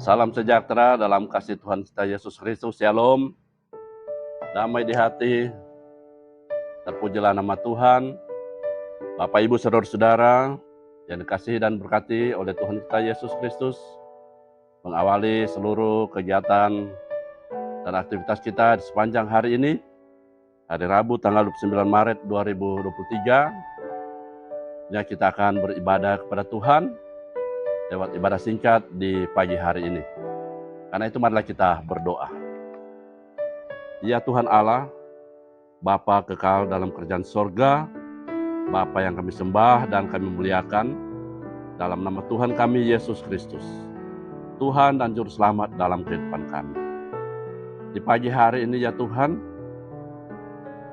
Salam sejahtera dalam kasih Tuhan kita Yesus Kristus. Shalom. Damai di hati. Terpujilah nama Tuhan. Bapak Ibu saudara-saudara yang dikasihi dan berkati oleh Tuhan kita Yesus Kristus, mengawali seluruh kegiatan dan aktivitas kita di sepanjang hari ini, hari Rabu tanggal 29 Maret 2023. Ya, kita akan beribadah kepada Tuhan lewat ibadah singkat di pagi hari ini. Karena itu marilah kita berdoa. Ya Tuhan Allah, Bapa kekal dalam kerajaan sorga, Bapa yang kami sembah dan kami muliakan, dalam nama Tuhan kami Yesus Kristus, Tuhan dan Juru Selamat dalam kehidupan kami. Di pagi hari ini ya Tuhan,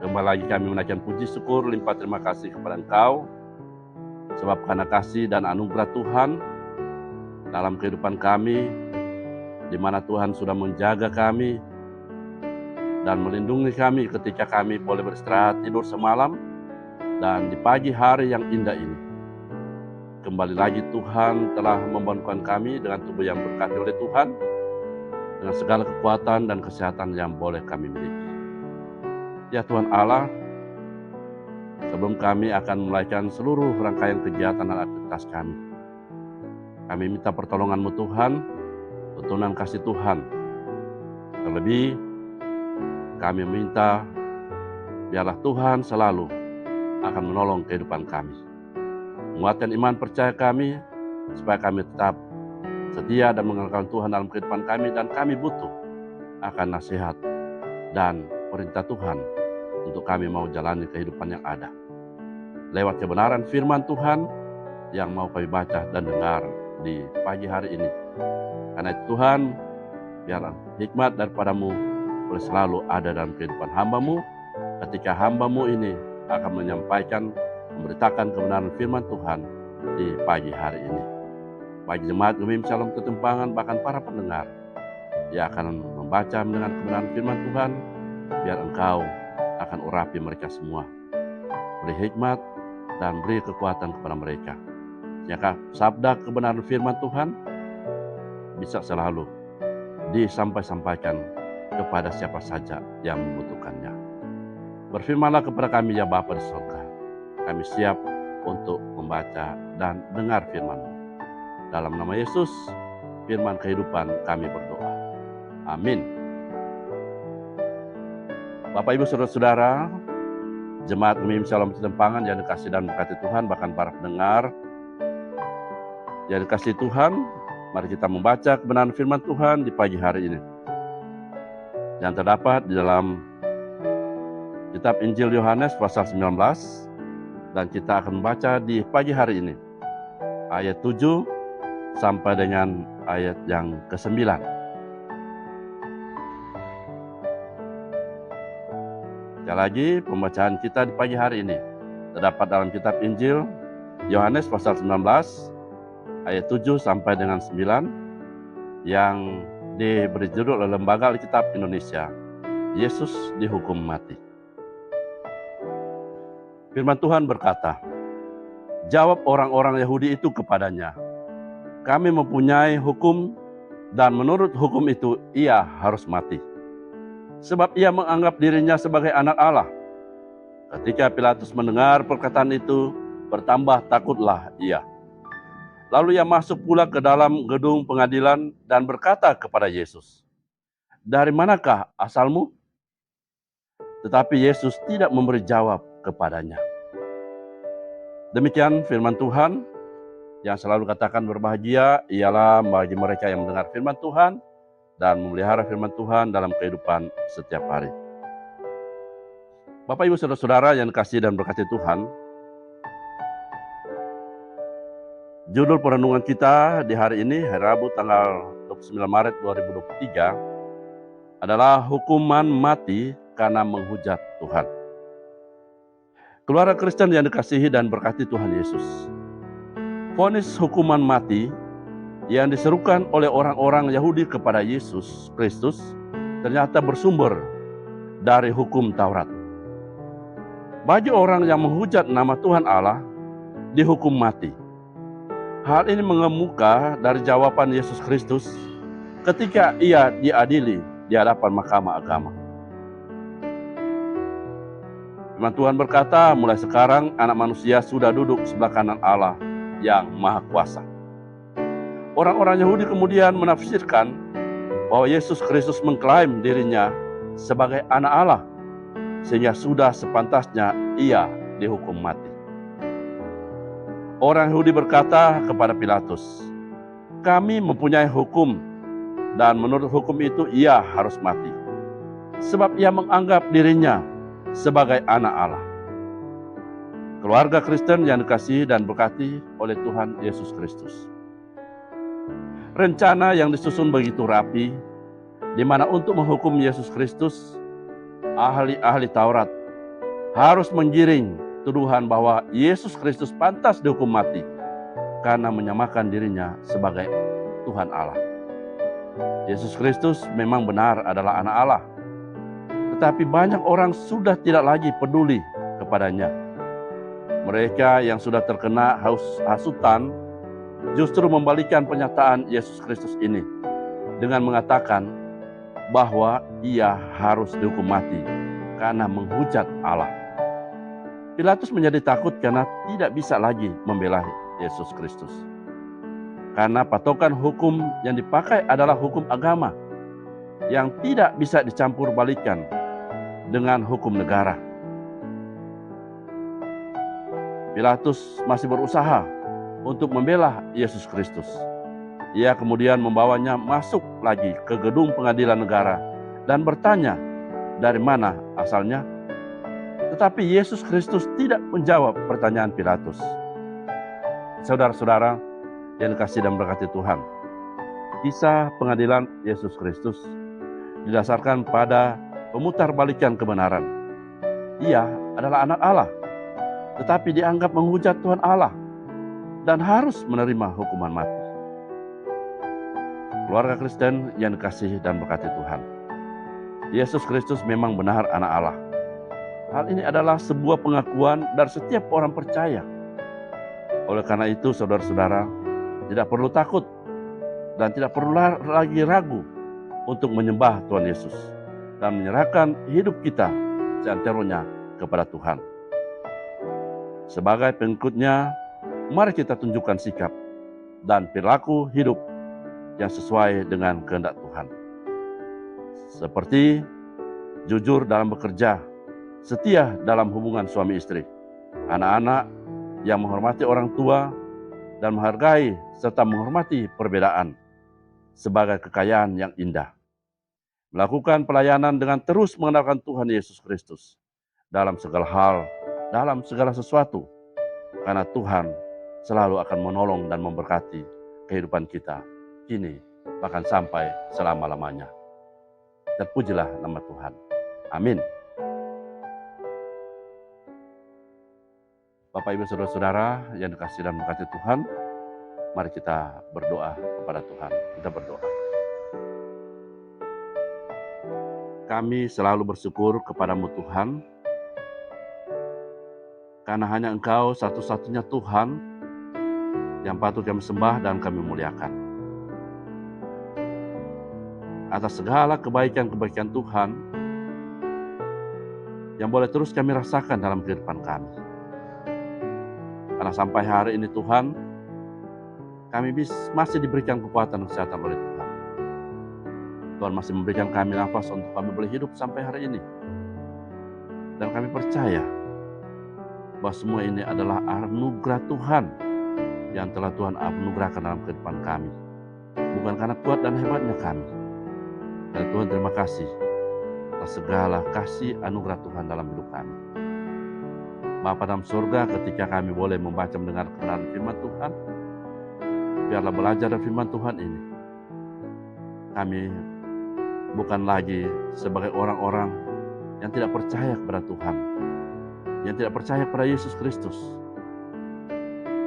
kembali lagi kami menaikkan puji syukur, limpah terima kasih kepada Engkau, sebab karena kasih dan anugerah Tuhan dalam kehidupan kami, di mana Tuhan sudah menjaga kami dan melindungi kami ketika kami boleh beristirahat tidur semalam, dan di pagi hari yang indah ini, kembali lagi Tuhan telah membangunkan kami dengan tubuh yang berkati oleh Tuhan, dengan segala kekuatan dan kesehatan yang boleh kami miliki. Ya Tuhan Allah, sebelum kami akan memulaikan seluruh rangkaian kegiatan dan aktivitas kami minta pertolongan-Mu Tuhan, tuntunan kasih Tuhan. Terlebih, kami minta biarlah Tuhan selalu akan menolong kehidupan kami, menguatkan iman percaya kami, supaya kami tetap setia dan mengandalkan Tuhan dalam kehidupan kami, dan kami butuh akan nasihat dan perintah Tuhan untuk kami mau jalani kehidupan yang ada. Lewat kebenaran firman Tuhan yang mau kami baca dan dengar di pagi hari ini. Karena itu Tuhan, biarlah hikmat daripada-Mu boleh selalu ada dalam kehidupan hamba-Mu, ketika hamba-Mu ini akan menyampaikan, memberitakan kebenaran firman Tuhan di pagi hari ini. Bagi jemaat Gemim Shalom Ketumpangan, bahkan para pendengar, ia akan membaca mendengar kebenaran firman Tuhan, biar Engkau akan urapi mereka semua. Beri hikmat dan beri kekuatan kepada mereka. Sehingga sabda kebenaran firman Tuhan bisa selalu disampaikan kepada siapa saja yang membutuhkannya. Berfirmanlah kepada kami ya Bapa di surga. Kami siap untuk membaca dan dengar firman-Mu. Dalam nama Yesus, firman kehidupan kami berdoa. Amin. Bapak Ibu saudara-saudara, jemaat Gemim Shalom Ketumpangan yang dikasihi dan berkati Tuhan, bahkan para pendengar yang dikasihi Tuhan, mari kita membaca kebenaran firman Tuhan di pagi hari ini, yang terdapat di dalam kitab Injil Yohanes pasal 19, dan kita akan membaca di pagi hari ini ayat 7 sampai dengan ayat yang ke-9. Sekali lagi, pembacaan kita di pagi hari ini terdapat dalam kitab Injil Yohanes pasal 19 ayat 7 sampai dengan 9, yang diberi judul oleh Lembaga Alkitab Indonesia, Yesus dihukum mati. Firman Tuhan berkata, jawab orang-orang Yahudi itu kepadanya, kami mempunyai hukum, dan menurut hukum itu ia harus mati, sebab ia menganggap dirinya sebagai anak Allah. Ketika Pilatus mendengar perkataan itu, bertambah takutlah ia. Lalu ia masuk pula ke dalam gedung pengadilan dan berkata kepada Yesus, dari manakah asalmu? Tetapi Yesus tidak memberi jawab kepadanya. Demikian firman Tuhan, yang selalu katakan berbahagia ialah bagi mereka yang mendengar firman Tuhan dan memelihara firman Tuhan dalam kehidupan setiap hari. Bapak Ibu saudara-saudara yang dikasihi dan berkati Tuhan, judul perenungan kita di hari ini, hari Rabu tanggal 29 Maret 2023, adalah hukuman mati karena menghujat Tuhan. Keluarga Kristen yang dikasihi dan berkati Tuhan Yesus, vonis hukuman mati yang diserukan oleh orang-orang Yahudi kepada Yesus Kristus ternyata bersumber dari hukum Taurat. Bagi orang yang menghujat nama Tuhan Allah, dihukum mati. Hal ini mengemuka dari jawaban Yesus Kristus ketika ia diadili di hadapan mahkamah agama. Firman Tuhan berkata, mulai sekarang anak manusia sudah duduk sebelah kanan Allah yang Maha Kuasa. Orang-orang Yahudi kemudian menafsirkan bahwa Yesus Kristus mengklaim dirinya sebagai anak Allah, sehingga sudah sepantasnya ia dihukum mati. Orang Yahudi berkata kepada Pilatus, "Kami mempunyai hukum, dan menurut hukum itu ia harus mati, sebab ia menganggap dirinya sebagai anak Allah." Keluarga Kristen yang dikasihi dan berkati oleh Tuhan Yesus Kristus, rencana yang disusun begitu rapi, di mana untuk menghukum Yesus Kristus, ahli-ahli Taurat harus menggiring tuduhan bahwa Yesus Kristus pantas dihukum mati karena menyamakan dirinya sebagai Tuhan Allah. Yesus Kristus memang benar adalah anak Allah, tetapi banyak orang sudah tidak lagi peduli kepadanya. Mereka yang sudah terkena hasutan justru membalikan pernyataan Yesus Kristus ini dengan mengatakan bahwa ia harus dihukum mati karena menghujat Allah. Pilatus menjadi takut karena tidak bisa lagi membela Yesus Kristus, karena patokan hukum yang dipakai adalah hukum agama yang tidak bisa dicampur balikan dengan hukum negara. Pilatus masih berusaha untuk membela Yesus Kristus. Ia kemudian membawanya masuk lagi ke gedung pengadilan negara dan bertanya dari mana asalnya. Tetapi Yesus Kristus tidak menjawab pertanyaan Pilatus. Saudara-saudara yang dikasihi dan berkati Tuhan, kisah pengadilan Yesus Kristus didasarkan pada pemutarbalikan kebenaran. Ia adalah anak Allah, tetapi dianggap menghujat Tuhan Allah dan harus menerima hukuman mati. Keluarga Kristen yang dikasihi dan berkati Tuhan, Yesus Kristus memang benar anak Allah. Hal ini adalah sebuah pengakuan dari setiap orang percaya. Oleh karena itu, saudara-saudara, tidak perlu takut dan tidak perlu lagi ragu untuk menyembah Tuhan Yesus dan menyerahkan hidup kita seanteronya kepada Tuhan. Sebagai pengikutnya, mari kita tunjukkan sikap dan perilaku hidup yang sesuai dengan kehendak Tuhan. Seperti jujur dalam bekerja, setia dalam hubungan suami istri, anak-anak yang menghormati orang tua dan menghargai serta menghormati perbedaan sebagai kekayaan yang indah. Melakukan pelayanan dengan terus mengenalkan Tuhan Yesus Kristus dalam segala hal, dalam segala sesuatu, karena Tuhan selalu akan menolong dan memberkati kehidupan kita kini bahkan sampai selama-lamanya. Terpujilah nama Tuhan. Amin. Bapak, Ibu, Saudara-saudara yang dikasihi dan berkati Tuhan, mari kita berdoa kepada Tuhan. Kita berdoa. Kami selalu bersyukur kepadamu Tuhan, karena hanya Engkau satu-satunya Tuhan yang patut kami sembah dan kami muliakan. Atas segala kebaikan-kebaikan Tuhan yang boleh terus kami rasakan dalam kehidupan kami. Karena sampai hari ini Tuhan, kami masih diberikan kekuatan dan kesehatan oleh Tuhan. Tuhan masih memberikan kami nafas untuk kami boleh hidup sampai hari ini. Dan kami percaya bahwa semua ini adalah anugerah Tuhan yang telah Tuhan anugerahkan dalam kehidupan kami. Bukan karena kuat dan hebatnya kami. Dan Tuhan, terima kasih atas segala kasih anugerah Tuhan dalam hidup kami. Bapa dalam surga, ketika kami boleh membaca mendengar kebenaran firman Tuhan, biarlah belajar dari firman Tuhan ini, kami bukan lagi sebagai orang-orang yang tidak percaya kepada Tuhan, yang tidak percaya kepada Yesus Kristus,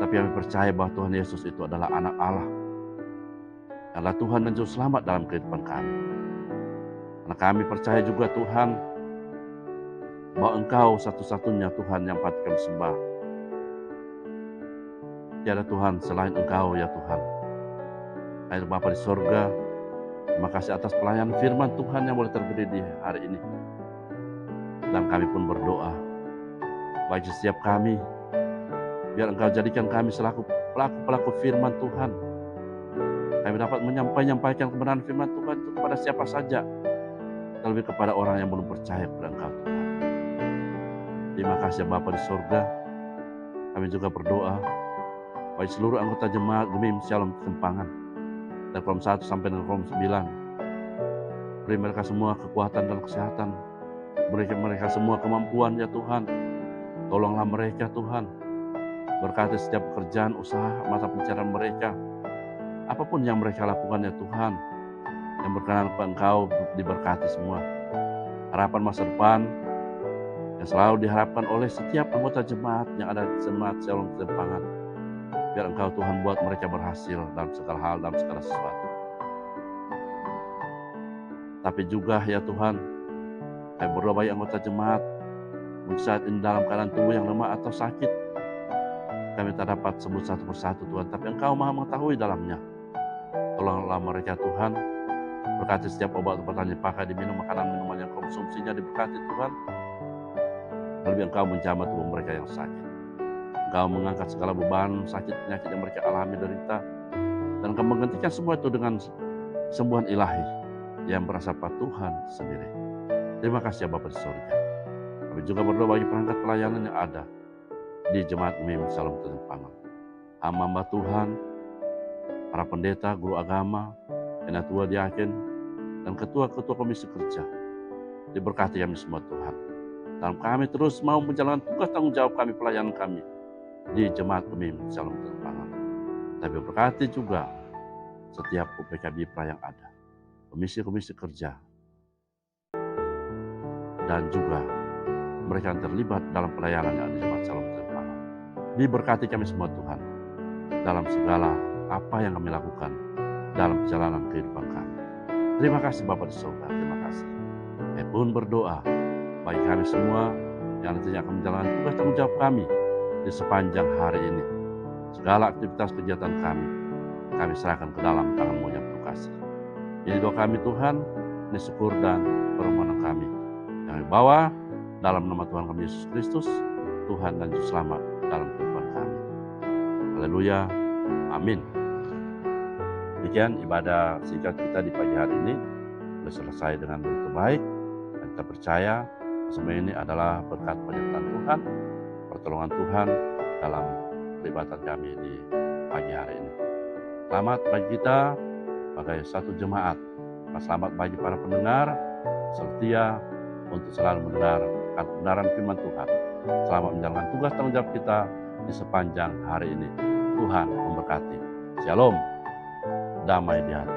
tapi kami percaya bahwa Tuhan Yesus itu adalah anak Allah, adalah Tuhan dan Juru Selamat dalam kehidupan kami. Karena kami percaya juga Tuhan, bahwa Engkau satu-satunya Tuhan yang patut kami sembah. Tiada Tuhan selain Engkau ya Tuhan. Air Bapa di sorga, Terima kasih atas pelayanan firman Tuhan yang boleh terberi di hari ini. Dan kami pun berdoa, bagi setiap kami, biar Engkau jadikan kami selaku pelaku-pelaku firman Tuhan. Kami dapat menyampaikan kebenaran firman Tuhan itu kepada siapa saja, terlebih kepada orang yang belum percaya kepada Engkau Tuhan. Terima kasih Bapa di surga. Kami juga berdoa bagi seluruh anggota jemaat Gemim Shalom Kempangan dari kolom 1 sampai dengan kolom 9. Beri mereka semua kekuatan dan kesehatan. Beri mereka semua kemampuan ya Tuhan. Tolonglah mereka Tuhan. Berkati setiap pekerjaan, usaha, mata pencarian mereka. Apapun yang mereka lakukan ya Tuhan, yang berkenan kepada Engkau diberkati semua. Harapan masa depan yang selalu diharapkan oleh setiap anggota jemaat yang ada di jemaat Shalom Kempangan. Biar Engkau Tuhan buat mereka berhasil dalam segala hal, dalam segala sesuatu. Tapi juga ya Tuhan, kami berdoa bagi anggota jemaat saat ini dalam keadaan tubuh yang lemah atau sakit. Kami tak dapat sebut satu persatu Tuhan, tapi Engkau Maha mengetahui dalamnya. Tolonglah mereka Tuhan, berkati setiap obat-obatan yang dipakai, diminum, makanan-minuman yang konsumsinya diberkati Tuhan. Lebih Engkau menjamah tubuh mereka yang sakit. Engkau mengangkat segala beban, sakit, penyakit yang mereka alami, derita. Dan Engkau menggantikan semua itu dengan sembuhan ilahi yang berasal pada Tuhan sendiri. Terima kasih ya Bapa di surga. Kami juga berdoa bagi perangkat pelayanan yang ada di Jemaat Gemim Shalom Kempangan. Hamba Tuhan, para pendeta, guru agama, penatua diaken, dan ketua-ketua komisi kerja. Diberkati kami semua Tuhan. Dan kami terus mau menjalankan tugas tanggung jawab kami, pelayanan kami di Jemaat Gemim Shalom Kempangan. Tapi berkati juga setiap UPKB yang ada, komisi-komisi kerja, dan juga mereka yang terlibat dalam pelayanan yang ada di Jemaat Shalom Kempangan. Diberkati kami semua Tuhan dalam segala apa yang kami lakukan dalam perjalanan kehidupan kami. Terima kasih Bapa di surga, terima kasih. Kami pun berdoa bagi kami semua yang nantinya akan menjalankan tugas tanggung jawab kami di sepanjang hari ini. Segala aktivitas kegiatan kami serahkan ke dalam tangan-Mu yang penuh kasih. Ini doa kami Tuhan, ini syukur dan permohonan kami yang dibawa dalam nama Tuhan kami Yesus Kristus, Tuhan dan Juru Selamat dalam kehidupan kami. Haleluya, amin. Demikian ibadah singkat kita di pagi hari ini sudah selesai dengan begitu baik, dan kita percaya semua ini adalah berkat penyertaan Tuhan, pertolongan Tuhan dalam peribadatan kami di pagi hari ini. Selamat bagi kita sebagai satu jemaat, selamat bagi para pendengar setia untuk selalu mendengar kebenaran firman Tuhan. Selamat menjalankan tugas tanggung jawab kita di sepanjang hari ini. Tuhan memberkati. Shalom, damai di hati.